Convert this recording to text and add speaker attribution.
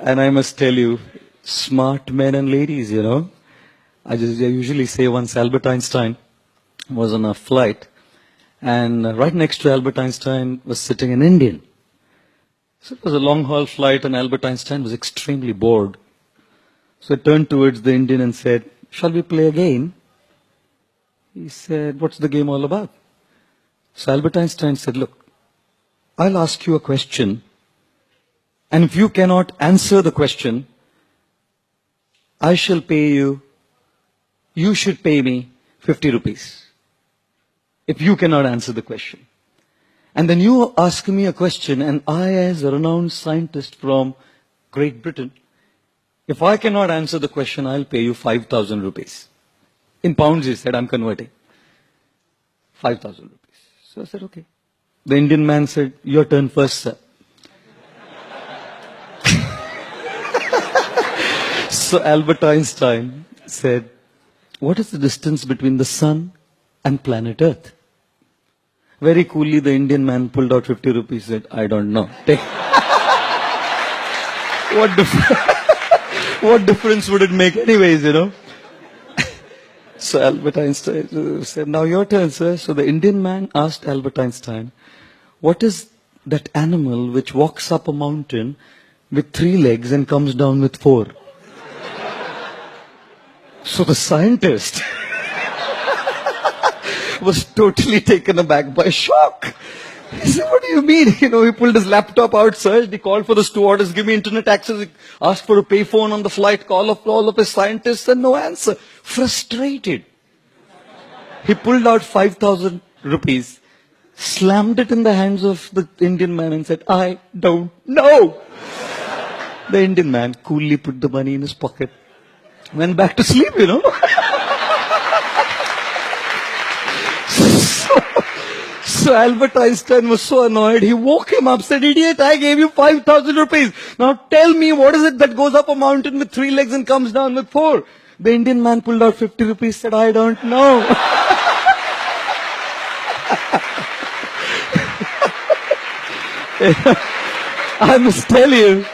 Speaker 1: And I must tell you, smart men and ladies, I usually say once Albert Einstein was on a flight, and right next to Albert Einstein was sitting an Indian. So it was a long haul flight, and Albert Einstein was extremely bored. So I turned towards the Indian and said, "Shall we play a game?" He said, "What's the game all about?" So Albert Einstein said, "Look, I'll ask you a question, and if you cannot answer the question, I shall pay you should pay me 50 rupees. If you cannot answer the question. And then you ask me a question, and I, as a renowned scientist from Great Britain, if I cannot answer the question, I'll pay you 5,000 rupees. In pounds, he said, I'm converting. 5,000 rupees. So I said, okay. The Indian man said, your turn first, sir. So Albert Einstein said, what is the distance between the sun and planet Earth? Very coolly, the Indian man pulled out 50 rupees and said, I don't know. What difference would it make anyways, So Albert Einstein said, now your turn, sir. So the Indian man asked Albert Einstein, what is that animal which walks up a mountain with 3 legs and comes down with 4? So the scientist was totally taken aback by shock. He said, what do you mean? He pulled his laptop out, searched, he called for the stewardess, give me internet access, he asked for a payphone on the flight, call of all of his scientists, and no answer. Frustrated. He pulled out 5,000 rupees, slammed it in the hands of the Indian man and said, I don't know. The Indian man coolly put the money in his pocket, went back to sleep, So Albert Einstein was so annoyed, he woke him up, said, idiot, I gave you 5,000 rupees. Now tell me, what is it that goes up a mountain with 3 legs and comes down with 4? The Indian man pulled out 50 rupees, said, I don't know. I must tell you,